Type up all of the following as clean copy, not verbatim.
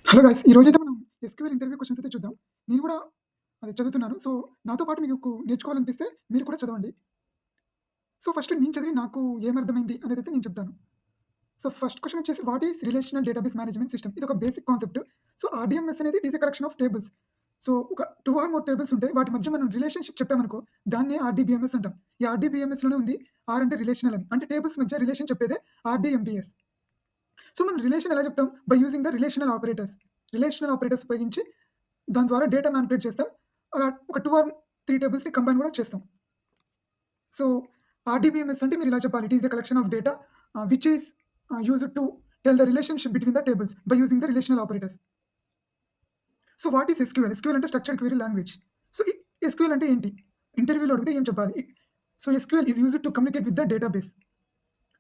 Hello guys! ఈరోజైతే మనం SQL interview questions అయితే చూద్దాం. నేను కూడా అది చదువుతున్నాను. సో, నాతో పాటు మీకు నేర్చుకోవాలనిపిస్తే మీరు కూడా చదవండి. సో, ఫస్ట్ నేను చదివి నాకు ఏమర్థమైంది అనేదైతే నేను చెప్తాను. సో, ఫస్ట్ క్వెషన్ వచ్చేసి what is relational database management system? ఇదొక బేసిక్ కాన్సెప్ట్. సో, ఆర్‌డీఎంఎస్ అనేది it is a collection of tables. So, ఒక 2 ఆర్ మోర్ టేబుల్స్ ఉంటాయి. వాటి మధ్య మనం రిలేషన్‌షిప్ చెప్పామనుకో దాన్నే ఆర్‌డీబీఎంఎస్ అంటాం. ఈ ఆర్‌డీబీఎంఎస్‌లోనే ఉంది ఆర్ అంటే రిలేషనల్ అని. అంటే టేబుల్స్ మధ్య రిలేషన్ చెప్పేదే ఆర్‌డీఎంబీఎస్. సో, మనం రిలేషన్ ఎలా చెప్తాం? By using the relational operators. Relational operators ఉపయోగించి దాని ద్వారా డేటా మ్యానిపులేట్ చేస్తాం. అలా ఒక 2 ఆర్ 3 టేబుల్స్‌ని కంబైన్ కూడా చేస్తాం. సో, ఆర్‌డీబీఎంఎస్ అంటే మీరు ఇలా చెప్పాలి. It is a collection of data which is used to tell the relationship between the tables by using the relational operators. So, what is SQL? SQL అంటే structured query language. So, SQL అంటే ఏంటి? ఇంటర్వ్యూలో అడిగితే ఏం చెప్పాలి? So, SQL is used to communicate with the database.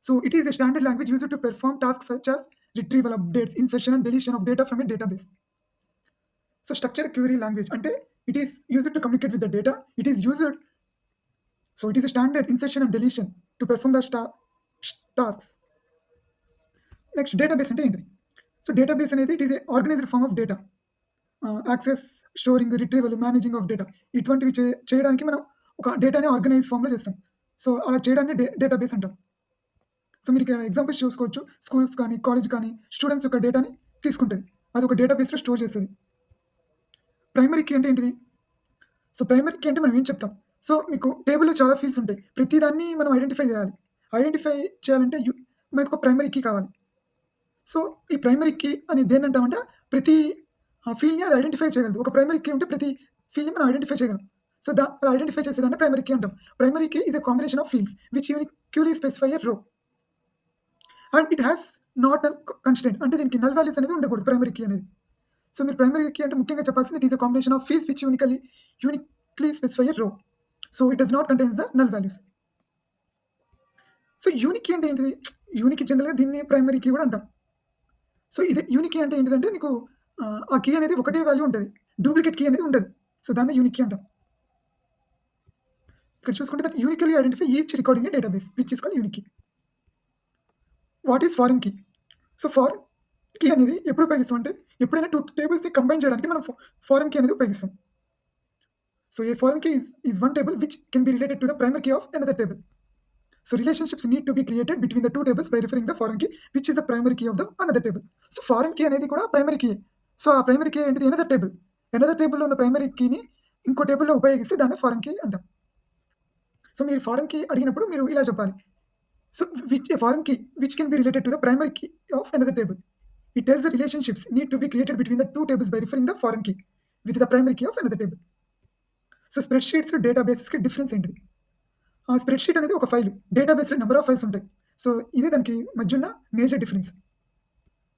So, it is a standard language used to perform tasks such as retrieval, updates, insertion and deletion of data from a database. So, structured query language ante it is used to communicate with the data. It is used, so it is a standard insertion and deletion to perform the tasks. Next, database ante enti? So, database anedi it is a organized form of data. Access, storing, retrieval, managing of data. ఇటువంటివి చేయడానికి మనం ఒక డేటాని organise ఫామ్‌లో చేస్తాం. So, అలా చేయడాన్ని database అంటాం. సో, మీరు ఇక్కడ ఎగ్జాంపుల్స్ చూసుకోవచ్చు. స్కూల్స్ కానీ, కాలేజ్ కానీ స్టూడెంట్స్ యొక్క డేటాని తీసుకుంటది. అదొక డేటాబేస్‌లో స్టోర్ చేస్తది. ప్రైమరీ కీ అంటే ఏంటిది? సో, ప్రైమరీ కీ అంటే మనం ఏం చెప్తాం? సో, మీకు టేబుల్‌లో చాలా ఫీల్డ్స్ ఉంటాయి. ప్రతి దాన్ని మనం ఐడెంటిఫై చేయాలి. ఐడెంటిఫై చేయాలంటే మనకొక ప్రైమరీ కీ కావాలి. సో, ఈ ప్రైమరీ కీ అని దేన్నంటామంటే ప్రతి ఫీల్డ్‌ని అది ఐడెంటిఫై చేయగలదు. ఒక ప్రైమరీ కీ ఉంటే ప్రతి ఫీల్డ్‌ని మనం ఐడెంటిఫై చేయగలం. సో, అలా ఐడెంటిఫై చేసేదాన్ని ప్రైమరీ కీ అంటాం. Primary key is a combination of fields which uniquely specify a row. And it has not null constraint అంటే దీనికి నల్ వాల్యూస్ అనేవి ఉండకూడదు ప్రైమరీ కీ అనేది. సో, మీరు ప్రైమరీ కీ అంటే ముఖ్యంగా చెప్పాల్సింది it is a combination of fields which uniquely specify a row. So, it does not contains the null values. So, unique key అంటే ఏంటిది? యూనిక్ జనరల్‌గా దీన్ని ప్రైమరీ కీ కూడా అంటాం. సో, ఇది యూనిక్ కీ అంటే ఏంటిదంటే నీకు ఆ కీ అనేది ఒకటే వాల్యూ ఉంటది. డూప్లికేట్ కీ అనేది ఉండదు. సో, దాన్నే యూనిక్ కీ అంటాం. ఇక్కడ చూసుకుంటే that uniquely identify each record in a database which is called unique key. What is foreign key? So, foreign key అనేది ఎప్పుడు ఉపయోగిస్తాం అంటే ఎప్పుడైనా 2 టేబుల్స్‌ని కంబైన్ చేయడానికి మనం ఫారిన్ కీ అనేది ఉపయోగిస్తాం. So, A foreign key is one table which can be related to the primary key of another table. So, relationships need to be created between the 2 tables by referring the foreign key which is the primary key of the another table. So, foreign key అనేది కూడా primary key. So, ఆ primary key ఏంటిది? Another table. Another టేబుల్‌లో ఉన్న primary కీని ఇంకో టేబుల్‌లో ఉపయోగిస్తే దాన్ని ఫారిన్ కీ అంటాం. సో, మీరు ఫారిన్ కీ అడిగినప్పుడు మీరు ఇలా చెప్పాలి. So, a foreign key which can be related to the primary key of another table. It tells the relationships need to be created between the 2 tables by referring the foreign key with the primary key of another table. So, spreadsheets, డేటాబేసెస్‌కి difference ఏంటిది? ఆ spreadsheet అనేది ఒక file. డేటాబేస్‌లో number of files ఉంటాయి. So, ఇదే దానికి మధ్య ఉన్న మేజర్ డిఫరెన్స్.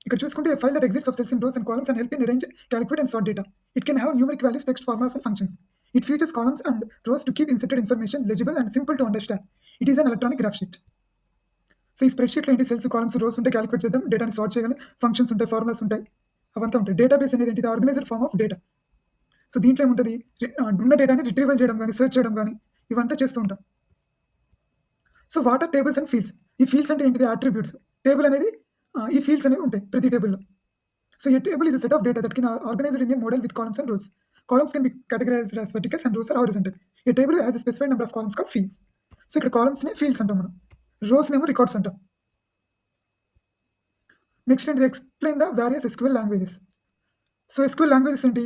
ఇక్కడ చూసుకుంటే a file that exists of cells in rows and columns and help in arrange, calculate and sort data. It can have numeric values, text, formulas and functions. It features columns and rows to keep inserted information legible and simple to understand. It is an electronic graph sheet. So, ఈ స్ప్రెడ్‌షీట్‌లో ఏంటి cells, columns, rose ఉంటాయి. Calculate చేద్దాం. డేటాని sort చేయగలం. Functions ఉంటాయి. Formulas ఉంటాయి. అవంతా ఉంటాయి. డేటాబేస్ అనేది ఏంటిది? Organised form of data. So, దీంట్లో ఏముంటది? ఉన్న డేటాని రిట్రీవల్ చేయడం గాని, సెర్చ్ చేయడం గాని ఇవంతా చేస్తూ ఉంటాం. So, what are tables and fields? ఈ ఫీల్డ్స్ అంటే ఏంటిది? అట్రిబ్యూట్స్. టేబుల్ అనేది ఈ ఫీల్డ్స్ అనేవి ఉంటాయి ప్రతి టేబుల్‌లో. So, a table is a set of data that can organised in a model with columns and rows. Columns can be categorized as verticals and rows are horizontal. A table has a specified number of columns called fields. So, ఇక్కడ కాలమ్స్‌ని fields అంటాం మనం. రోస్‌నేమో records అంటాం. Next ఏంటిది? Explain the various SQL languages. So, SQL languages ఏంటి?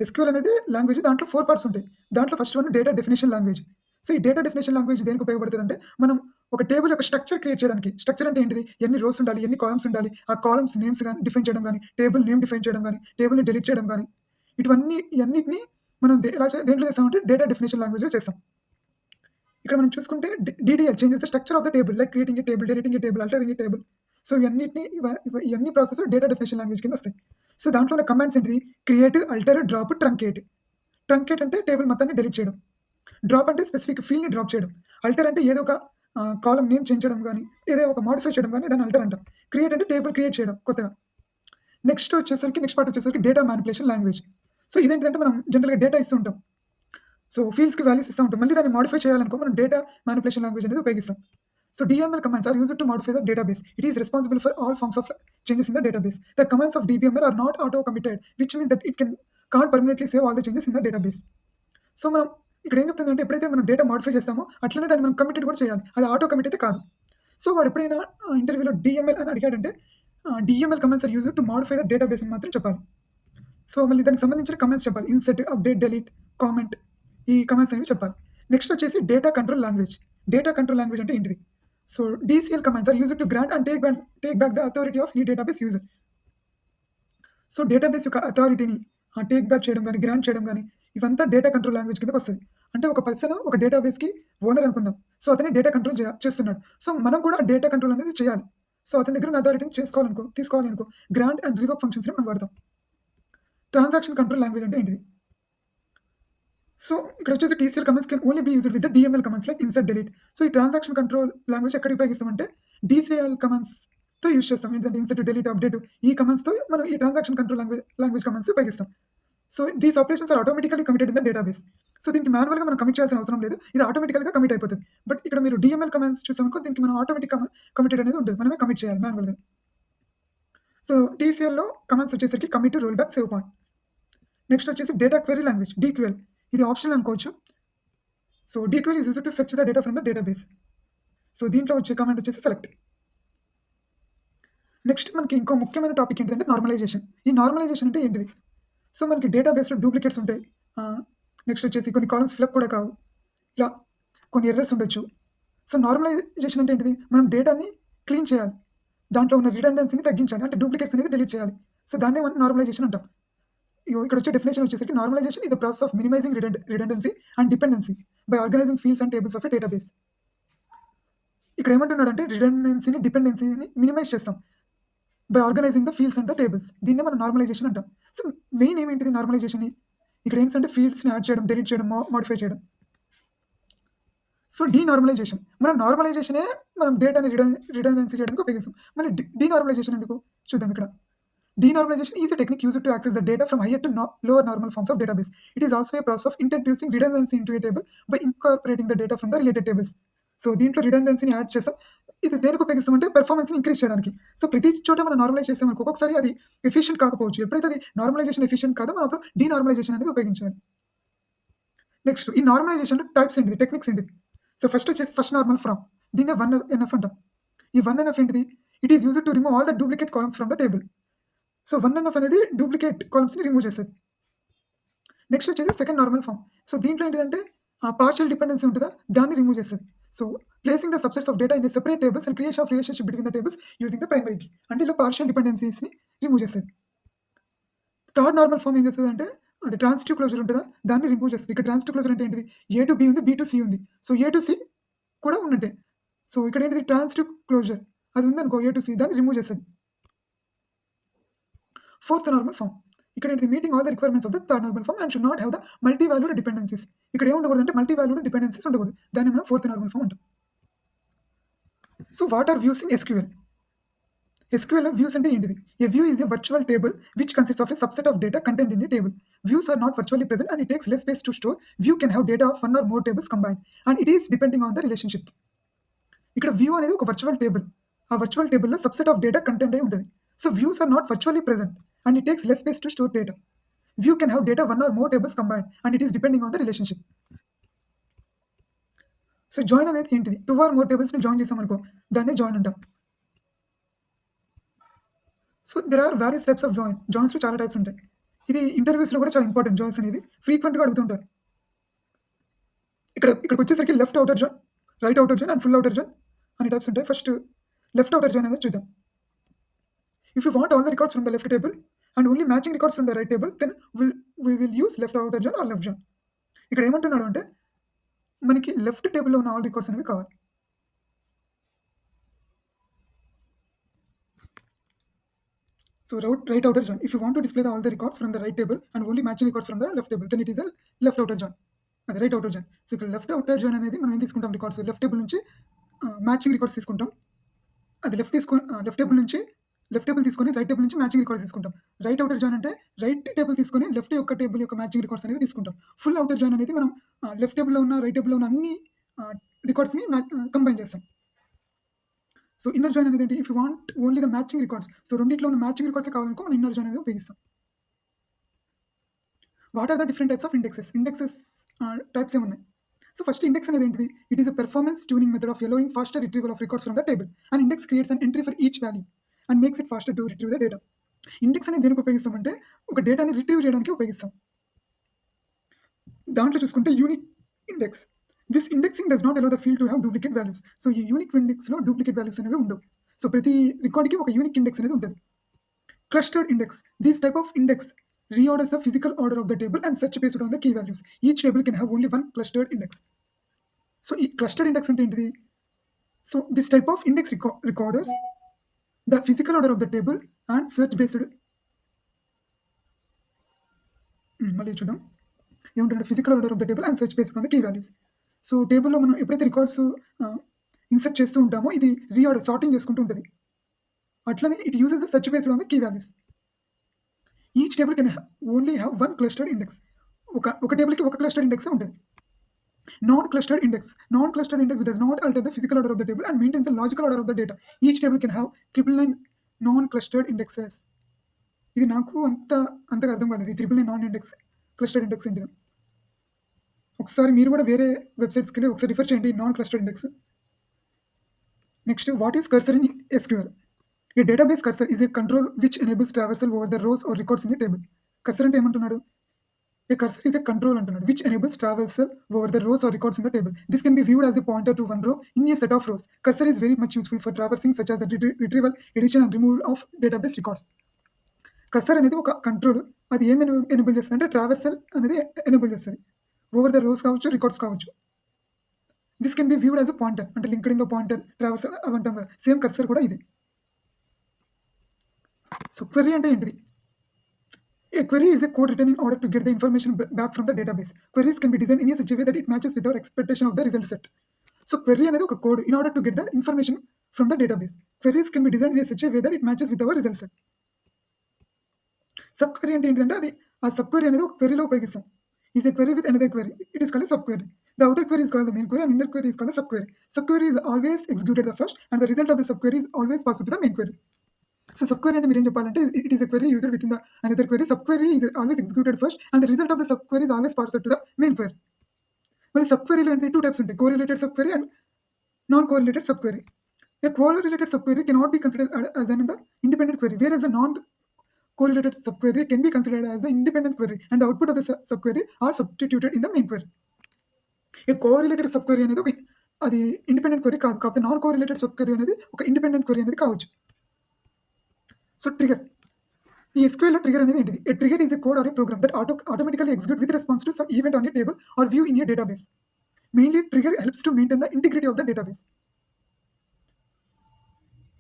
SQL అనేది language. దాంట్లో 4 parts ఉంటాయి. దాంట్లో first one data definition language. So, ఈ డేటా డెఫినిషన్ లాంగ్వేజ్ దేనికి ఉపయోగపడుతదంటే మనం ఒక టేబుల్ యొక్క స్ట్రక్చర్ క్రియేట్ చేయడానికి. స్ట్రక్చర్ అంటే ఏంటిది? ఎన్ని రోస్ ఉండాలి? ఎన్ని కాలమ్స్ ఉండాలి? ఆ కాలమ్స్ నేమ్స్ గాని డిఫైన్ చేయడం గాని, టేబుల్ నేమ్ డిఫైన్ చేయడం గాని, టేబుల్‌ని డిలీట్ చేయడం గాని ఇవన్నిటిని మనం దేంట్లో చేస్తామంటే డేటా డెఫినిషన్ లాంగ్వేజ్‌లో చేస్తాం. ఇక్కడ మనం చూసుకుంటే DDL changes the structure of the table like creating a table, deleting a table, altering a table. So, ఇవన్నీ ప్రాసెస్ డేటా డెఫినిషన్ లాంగ్వేజ్ కింద వస్తాయి. సో, దాంట్లో ఉన్న కమాండ్స్ ఏంటిది? Create, alter, drop, truncate. Truncate అంటే టేబుల్ మొత్తాన్ని డిలీట్ చేయడం. Drop అంటే స్పెసిఫిక్ ఫీల్డ్‌ని డ్రాప్ చేయడం. అల్టర్ అంటే ఏదో ఒక కాలమ్ నేమ్ చేంజ్ చేయడం గాని, ఏదో ఒక మోడిఫై చేయడం గాని దాన్ని అల్టర్ అంటాం. క్రియేట్ అంటే టేబుల్ క్రియేట్ చేయడం కొత్తగా. నెక్స్ట్ పార్ట్ వచ్చేసరికి డేటా మానిప్యులేషన్ లాంగ్వేజ్. సో, ఇదేంటిదంటే మనం జనరల్‌గా డేటా ఇస్తూ ఉంటాం. సో, ఫీల్డ్స్‌కి వాల్యూస్ ఇస్తా ఉంటాం. మళ్ళీ దాన్ని మోడిఫై చేయాలనుకో మనం డేటా మానిప్యులేషన్ లాంగ్వేజ్ అనేది ఉపయోగిస్తాం. So DML commands are used to modify the database. It is responsible for all forms of changes in the database. The commands of DBML are not auto-committed, which means that it can't permanently save all the changes in the database. So మనం ఇక్కడ ఏం చెప్తుందంటే ఎప్పుడైతే మనం data modify చేస్తామో అట్లనే దాన్ని మనం కమిటెడ్ కూడా చేయాలి. అది ఆటో కమిట్ అయితే కాదు. సో వాడు ఎప్పుడైనా ఇంటర్వ్యూలో DML అని అడిగాడంటే DML commands are used to modify the database అని మాత్రం చెప్పాలి. సో మళ్ళీ దానికి సంబంధించిన కమాండ్స్ చెప్పాలి. ఇన్సర్ట్, అప్డేట్, డిలీట్, కామెంట్ ఈ కమాండ్స్ అనేవి చెప్పాలి. నెక్స్ట్ వచ్చేసి data control language. Data control language అంటే ఏంటిది? So DCL commands are used to grant and take back the authority of any database user. So database యొక్క అథారిటీని take back చేయడం కానీ, grant చేయడం కానీ ఇవంతా డేటా కంట్రోల్ లాంగ్వేజ్ కిందకి వస్తుంది. అంటే ఒక పర్సన్ ఒక డేటాబేస్కి ఓనర్ అనుకుందాం. సో అతనే డేటా కంట్రోల్ చేస్తున్నాడు. సో మనం కూడా ఆ డేటా కంట్రోల్ అనేది చేయాలి. సో అతని దగ్గర ఉన్న అథారిటీని తీసుకోవాలి అనుకో గ్రాంట్ అండ్ రివోక్ ఫంక్షన్స్ని మనం వాడతాం. ట్రాన్సాక్షన్ కంట్రోల్ లాంగ్వేజ్ అంటే ఏంటిది? సో ఇక్కడ వచ్చేసి TCL commands can only be used with the DML commands like insert, delete. So ఈ ట్రాన్సాక్షన్ కంట్రోల్ లాంగ్వేజ్ ఎక్కడికి ఉపయోగిస్తామంటే DCL కమాండ్స్తో యూజ్ చేస్తాం. ఏంటంటే ఇన్సర్ట్, డిలీట్, అప్డేట్ ఈ కమాండ్స్తో మనం ఈ ట్రాన్సాక్షన్ కంట్రోల్ లాంగ్వేజ్ కమాండ్స్ ఉపయోగిస్తాం. So these operations are automatically committed in the database. So దీనికి మాన్యువల్గా మనం కమిట్ చేయాల్సిన అవసరం లేదు. ఇది ఆటోమేటికల్గా కమిట్ అయిపోతుంది. బట్ ఇక్కడ మీరు DML కమాండ్స్ చూసామనుకో దీనికి మనం ఆటోమేటిక్ కమిటెడ్ అనేది ఉంటుంది. మనమే కమిట్ చేయాలి మాన్యువల్గా. సో TCLలో కమాండ్స్ వచ్చేసరికి commit, roll back, save point. Next వచ్చేసి డేటా క్వెరీ లాంగ్వేజ్ DQL. ఇది ఆప్షనల్ అనుకోవచ్చు. So DQL is used to fetch the data from the database. So దీంట్లో వచ్చే కమాండ్ వచ్చేసి సెలెక్ట్. నెక్స్ట్ మనకి ఇంకో ముఖ్యమైన టాపిక్ ఏంటంటే నార్మలైజేషన్. ఈ నార్మలైజేషన్ అంటే ఏంటిది? సో మనకి డేటాబేస్లో డూప్లికేట్స్ ఉంటాయి. నెక్స్ట్ వచ్చేసి కొన్ని కాలమ్స్ ఫిలప్ కూడా కావు. ఇలా కొన్ని ఎర్రర్స్ ఉండొచ్చు. సో నార్మలైజేషన్ అంటే ఏంటిది? మనం డేటాని క్లీన్ చేయాలి. దాంట్లో ఉన్న రిడెండెన్సీని తగ్గించాలి. అంటే డూప్లికేట్స్ అనేది డిలీట్ చేయాలి. సో దాన్నే మనం నార్మలైజేషన్ అంటాం. ఇక్కడ వచ్చే డెఫినేషన్ వచ్చేసరికి normalisation is the process of minimising redundancy and dependency by organising fields and tables of a database. ఇక్కడ ఏమంటున్నాడంటే రిడెండెన్సీని, డిపెండెన్సీని మినిమైజ్ చేస్తాం by organising the fields and the tables. దీన్నే మనం నార్మలైజేషన్ అంటాం. సో మెయిన్ ఏమేంటిది నార్మలైజేషన్? ఇక్కడ ఏంటంటే ఫీల్డ్స్ని యాడ్ చేయడం, డిలీట్ చేయడం, మోడిఫై చేయడం. సో డీనార్మలైజేషన్, మనం నార్మలైజేషనే మనం డేటాని రిడెండెన్సీ చేయడానికి ఉపయోగిస్తాం. మళ్ళీ డీనార్మలైజేషన్ ఎందుకు చూద్దాం. ఇక్కడ denormalization is a technique used to access the data from higher to lower normal forms of database. It is also a process of introducing redundancy into a table by incorporating the data from the related tables. So దీంట్లో రిడెండెన్సీని add చేస్తాం. ఇది దేనికి ఉపయోగిస్తామంటే పెర్ఫార్మెన్స్ని increase చేయడానికి. So ప్రతి చోట మనం normalise చేస్తామనుకో ఒక్కొక్కసారి అది ఎఫిషియెంట్ కాకపోవచ్చు. ఎప్పుడైతే అది నార్మలైజేషన్ ఎఫిషియెంట్ కాదో మనం అప్పుడు డీనార్మలైజేషన్ అనేది ఉపయోగించాలి. నెక్స్ట్ ఈ నార్మలైజేషన్ టైప్స్ ఏంటిది, టెక్నిక్స్ ఏంటిది? సో ఫస్ట్ వచ్చేసి ఫస్ట్ నార్మల్ ఫ్రమ్, దీన్నే 1NF అంటాం. ఈ 1NF ఏంటిది? It is used to remove all the duplicate columns from the table. So 1NF అనేది డూప్లికేట్ కాలమ్స్ని రిమూవ్ చేస్తుంది. నెక్స్ట్ వచ్చేసి సెకండ్ నార్మల్ ఫామ్. సో దీంట్లో ఏంటిదంటే ఆ పార్షియల్ డిపెండెన్సీ ఉంటుందా దాన్ని రిమూవ్ చేస్తుంది. So placing the subsets of data in separate tables and creation of relationship between the tables using the primary key. అంటే ఇలా పార్షియల్ డిపెండెన్సీస్ని రిమూవ్ చేస్తుంది. థర్డ్ నార్మల్ ఫామ్ ఏం చేస్తుంది అంటే అది ట్రాన్సిటివ్ క్లోజర్ ఉంటుందా దాన్ని రిమూవ్ చేస్తుంది. ఇక్కడ ట్రాన్సిటివ్ క్లోజర్ అంటే ఏంటిది? A to B ఉంది, B to C ఉంది. సో A to C కూడా ఉన్నట్టే. సో ఇక్కడ ఏంటిది? ట్రాన్సిటివ్ క్లోజర్ అది ఉందనుకో A to C దాన్ని రిమూవ్ చేస్తుంది. ఫోర్త్ నార్మల్ ఫామ్, ఇక్కడ ఏంటిది? Meeting all the requirements of the third normal form and should not have the multi valued dependencies. ఇక్కడ ఏం ఉండకూడదు అంటే మల్టీ వాల్యూడ్ డిపెండెన్సీస్ ఉండకూడదు. దాన్ని మనం ఫోర్త్ నార్మల్ ఫామ్ అంటాం. So what are views in SQL? SQL views అంటే ఏంటిది? A view is a virtual table which consists of a subset of data contained in a table. Views are not virtually present and it takes less space to store. View can have data of one or more tables combined and it is depending on the relationship. ఇక్కడ view అనేది ఒక virtual table. ఆ virtual టేబుల్లో subset of data content అయి ఉంటుంది. So views are not virtually present and it takes less space to store data. View can have data one or more tables combined and it is depending on the relationship. So join అనేది ఏంటిది? 2 or more tables ని join చేసామనుకో దాన్ని join అంటాం. So there are various types of జాయిన్స్లో చాలా types ఉంటాయి. ఇది ఇంటర్వ్యూస్లో కూడా చాలా ఇంపార్టెంట్. జాయిన్స్ అనేది ఫ్రీక్వెంట్గా అడుగుతుంటారు. ఇక్కడికి వచ్చేసరికి left outer join, right outer join and full outer join అనే టైప్స్ ఉంటాయి. ఫస్ట్ లెఫ్ట్ అవుటర్ జాయిన్ అనేది చూద్దాం. If you want all the records from the left table and only matching records from the right table, then we will use left outer join or left join. ఇక్కడ ఏమంటున్నాడు అంటే మనకి left టేబుల్లో ఉన్న all records అనేవి కావాలి. So right outer join. If you want to display all the records from the right table and only matching records from the left table, then it is a left outer join. అది right outer join. So ఇక్కడ left outer join అనేది మనం ఏం తీసుకుంటాం? Records left table నుంచి matching records తీసుకుంటాం. అది left table నుంచి లెఫ్ట్ టేబుల్ తీసుకొని రైట్ టేబుల్ నుంచి మ్యాచింగ్ రికార్డ్స్ తీసుకుంటాం. రైట్ అవుటర్ జాయిన్ అంటే రైట్ టేబుల్ తీసుకొని లెఫ్ట్ యొక్క టేబుల్ యొక్క మ్యాచింగ్ రికార్డ్స్ అనేవి తీసుకుంటాం. ఫుల్ అవుటర్ జాయిన్ అనేది మనం లెఫ్ట్ టేబుల్లో ఉన్న రైట్ టేబుల్లో ఉన్న అన్ని రికార్డ్స్ని కంబైన్ చేస్తాం. సో ఇన్నర్ జాయిన్ అనేది ఏంటి, if you want only the matching records, so రెండిట్లో ఉన్న మ్యాచింగ్ రికార్డ్సే కావాలనుకో మనం ఇన్నర్ జాయిన్ అనేది ఉపయోగిస్తాం. What are the different types of indexes? Indexes types ఏమున్నాయి? సో ఫస్ట్ ఇండెక్స్ అనేది ఏంటిది? It is a performance tuning method of allowing faster retrieval of records from the table. An index creates an entry for each value and makes it faster to retrieve the data. Index అనేది దేనికి ఉపయోగిస్తామంటే ఒక డేటాని retrieve చేయడానికి ఉపయోగిస్తాం. దాంట్లో చూసుకుంటే unique index. This indexing does not allow the field to have duplicate values. So ఈ unique ఇండెక్స్లో duplicate values అనేవి ఉండవు. సో ప్రతి రికార్డ్కి ఒక యూనిక్ ఇండెక్స్ అనేది ఉంటుంది. Clustered index. This type of index reorders the physical order of the table and search based on the key values. Each table can have only one clustered index. So ఈ clustered index అంటే ఏంటిది? So this type of index recorders the physical order of the table and search based. మళ్ళీ చూద్దాం ఏముంటుంది, physical order of the table and search based on the key values. So టేబుల్లో మనం ఎప్పుడైతే records insert చేస్తూ ఉంటామో ఇది రీఆర్డర్ సార్టింగ్ చేసుకుంటూ ఉంటుంది. అట్లనే it uses the search based on the key values. Each table can only have one clustered index. ఒక టేబుల్కి ఒక క్లస్టర్డ్ ఇండెక్స్ ఉంటుంది. Non clustered index. Non clustered index does not alter the physical order of the table and maintains the logical order of the data. Each table can have 999 non clustered indexes. ఇది నాకు అంతగా అర్థం కాలేదు. ఈ 999 non index clustered index ఏంటిది? ఒకసారి మీరు కూడా వేరే వెబ్సైట్స్కి వెళ్ళి ఒకసారి రిఫర్ చేయండి non clustered index. Next, what is cursor in SQL? A database cursor is a control which enables traversal over the rows or records in a table. Cursor అంటే ఏమంటున్నాడు? A cursor is a control అంటున్నాడు which enables traversal over the rows or records in the table. This can be viewed as a pointer to one row in a set of rows. Cursor is very much useful for traversing such as the retrieval, addition and removal of database records. Cursor అనేది ఒక control. అది ఏమి enable చేస్తుంది అంటే traversal అనేది enable చేస్తుంది. Over the rose కావచ్చు, records కావచ్చు. This can be viewed as a pointer, అంటే లింక్డ్ఇన్లో పాయింటర్, ట్రావర్సల్ అవి అంటాం కదా, సేమ్ కర్సర్ కూడా ఇది. సో క్వెరీ అంటే ఏంటిది? A query is a code written in order to get the information back from the database. Queries can be designed in a such a way that it matches with our expectation of the result set. So query అనేది ఒక code in order to get the information from the database. Queries can be designed in a such a way that it matches with our result set. Sub query అంటే ఏంటంటే అది ఆ sub query అనేది ఒక క్వెరీలో ఉపయోగిస్తాం. Is a query with another query, it is called sub query. The outer query is called the main query and inner query is called the sub query. Sub query is always executed the first and the result of the sub query is always passed to the main query. So sub query అంటే మీరు ఏం చెప్పాలంటే it is a query used with in the another query. Sub query is always executed first and the result of the sub query is always passed to the main query. మళ్ళీ sub క్వెరీలో ఏంటి, 2 types ఉంటాయి, correlated sub query and non correlated sub query. A correlated subquery cannot be considered as an independent query, whereas a non-correlated subquery can be considered as the independent query, and the output of the subquery are substituted in the main query. A correlated subquery అనేది ఒక అది independent query కాదు, కాకపోతే non correlated సబ్క్వెరీ అనేది ఒక independent query అనేది కావచ్చు. So trigger. ఈ SQL లో ట్రిగర్ అనేది ఏంటిది? A trigger is a code or a program that automatically execute with response to some event on a table or view in a database. Mainly, trigger helps to maintain the integrity of the database.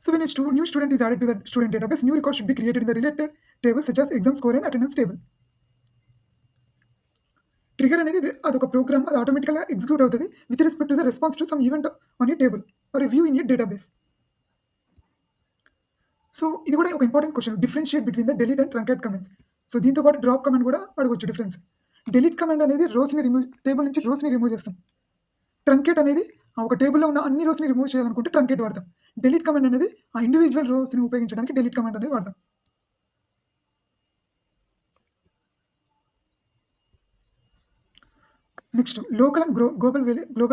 So when a new student is added to the student database, new records should be created in the related tables such as exam score and attendance table. Trigger అనేది అదొక program, అది ఆటోమేటిక్గా execute అవుతుంది with respect to the response to some event on a table or a view in a database. So ఇది కూడా ఒక important question, differentiate between the delete and truncate commands. So దీంతో పాటు డ్రాప్ కమెంట్ కూడా అడగొచ్చు difference. Delete command అనేది రోస్ని remove, table నుంచి రోస్ని remove చేస్తాం. ట్రంకేట్ అనేది ఒక టేబుల్లో ఉన్న అన్ని రోస్ని రిమూవ్ చేయాలనుకుంటే ట్రంకేట్ వాడతాం. డెలీట్ కమెంట్ అనేది ఆ ఇండివిజువల్ రోస్ని ఉపయోగించడానికి డెలీట్ కమెంట్ అనేది వాడతాం. Next, local and global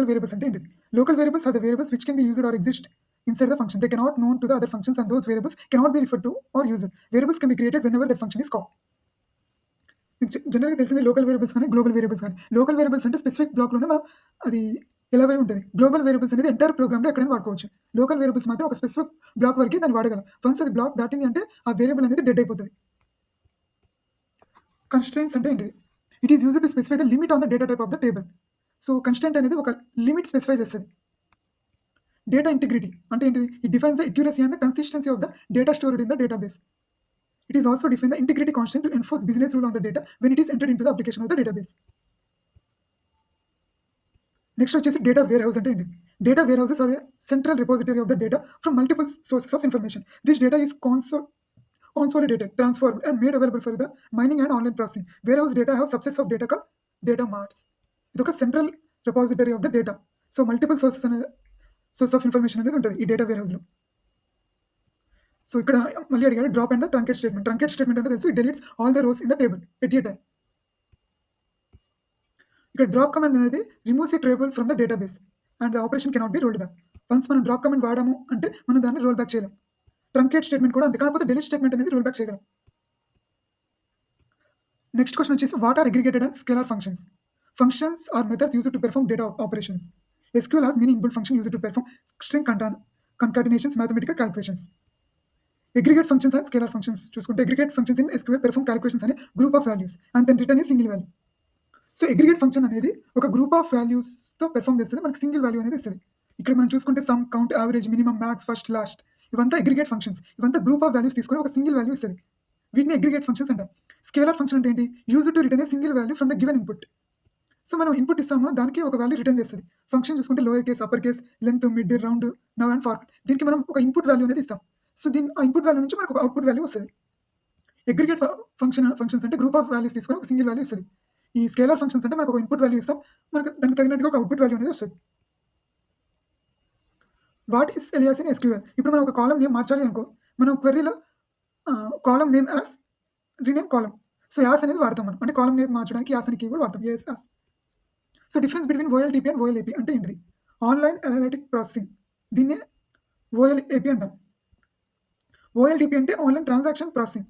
variables అంటే ఏంటిది? Local variables are the variables which can be used or exist inside the function. They cannot known to the other functions and those variables cannot be referred to or used. Variables can be created whenever that function is called. జనరల్గా తెలిసింది local variables కానీ global variables కానీ. Local variables అంటే specific బ్లాక్లోనే మనం అది ఎలాగే ఉంటుంది. Global variables అనేది ఎంటైర్ ప్రోగ్రామ్లో ఎక్కడైనా వాడుకోవచ్చు. లోకల్ వేరియబుల్స్ మాత్రం ఒక స్పెసిఫిక్ బ్లాక్ వరకు దాన్ని వాడగలం. వన్స్ అది బ్లాక్ దాటింది అంటే ఆ వేరియబుల్ అనేది డెడ్ అయిపోతుంది. కన్స్ట్రెయింట్స్ అంటే ఏంటిది? It is used to specify the limit on the data type of the table. So constraint అనేది ఒక లిమిట్ స్పెసిఫై చేస్తుంది. డేటా ఇంటిగ్రిటీ అంటే ఏంటిది? It defines the accuracy and the consistency of the data stored in the database. It is also define the integrity constant to enforce business rule on the data when it is entered into the application of the database. Next వచ్చేసి data warehouse అంటే ఏంటిది? Data warehouses are central repository of the data from multiple sources of information. This data is consolidated, transformed and made available for the mining and online processing. Warehouse data have subsets of data called data marts. ఇది ఒక central repository of the data. So multiple source of information అనేది ఉంటుంది ఈ data wear హౌస్లో. So ఇక్కడ మళ్ళీ అడిగాడు drop and the truncate statement. Truncate statement అంటే తెలుసు. It deletes all the rows in the table at a time. ఇక్కడ డ్రాప్ కమాండ్ అనేది removes a table from the database and the operation cannot be rolled back. Once మనం drop command వాడాము అంటే మనం దాన్ని roll back చేయలేం. Truncate statement కూడా అంతే. కాకపోతే డిలీట్ స్టేట్మెంట్ అనేది రోల్ బ్యాక్ చేయగలం. నెక్స్ట్ క్వశ్చన్ వచ్చేసి what are aggregated and scalar functions? Functions are methods used to perform data operations. SQL has many inbuilt functions used to perform string concatenations, mathematical calculations. Aggregate functions and scalar functions చూసుకుంటే aggregate functions in SQL perform calculations అనే group of values and then return a single value. So aggregate function అనేది ఒక group of వాల్యూస్తో perform చేస్తుంది. మనకి single value అనేది ఇస్తుంది. ఇక్కడ మనం చూసుకుంటే some, count, average, minimum, max, first, last ఇవంతా అగ్రిగేట్ ఫంక్షన్స్. ఇవంతా గ్రూప్ ఆఫ్ వాల్యూస్ తీసుకొని ఒక సింగిల్ వాల్యూ ఇస్తుంది. వీటిని అగ్రిగేట్ ఫంక్షన్స్ అంటాం. స్కేలార్ ఫంక్షన్ అంటే ఏంటి? Use to return a single value from the given input. So మనం ఇన్పుట్ ఇస్తామో దానికి ఒక వాల్యూ రిటర్న్ చేస్తుంది. ఫంక్షన్ చూసుకుంటే lower case, upper case, length, mid, round, now and forward. దీనికి మనం ఒక ఇన్పుట్ వాల్యూ అనేది ఇస్తాం. సో ఆ ఇన్పుట్ వాల్యూ నుంచి మనకు ఒక అవుట్పుట్ వాల్యూ వస్తుంది. అగ్రిగేట్ ఫంక్షన్స్ అంటే గ్రూప్ ఆఫ్ వాల్యూస్ తీసుకొని ఒక సింగిల్ వాల్యూ ఇస్తుంది. ఈ స్కేలార్ ఫంక్షన్స్ అంటే మనకు ఒక ఇన్పుట్ వాల్యూ ఇస్తాం, మనకు దానికి తగినట్టుగా ఒక అవుట్పుట్ వాల్యూ అనేది వస్తుంది. What is alias in SQL? ఇప్పుడు మనం ఒక కాలం నేమ్ మార్చాలి అనుకో, మనం క్వెరీలో column name as rename column. So as అనేది వాడతాం మనం. అంటే కాలం నేమ్ మార్చడానికి యాస్ అనే కీవర్డ్ వాడతాం. As. So difference between OLTP and OLAP అంటే ఏంటిది? ఆన్లైన్ అనలిటిక్ ప్రాసెసింగ్, దీన్నే ఓఎల్ఏపీ అంటాం. ఓఎల్టీపీ అంటే ఆన్లైన్ ట్రాన్సాక్షన్ ప్రాసెసింగ్.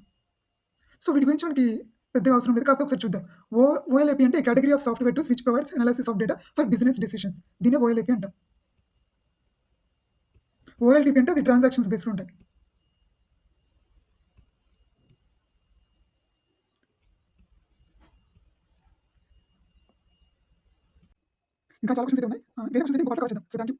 సో వీటి గురించి మనకి పెద్దగా అవసరం లేదు, కాకపోతే ఒకసారి చూద్దాం. ఓఎల్ఏపీ అంటే category of software tools which provides analysis of data for business decisions. దీన్నే ఓఎల్ఏపీ అంటాం. ఓఎల్టీపీ అంటే అది ట్రాన్సాక్షన్స్ బేస్డ్ ఉంటాయి. ఇంకా చాలా క్వశ్చన్స్ అయితే ఉన్నాయి. వేరే క్వశ్చన్స్ అయితే ఇంకో పార్ట్ కవర్ చేద్దాం. So thank you.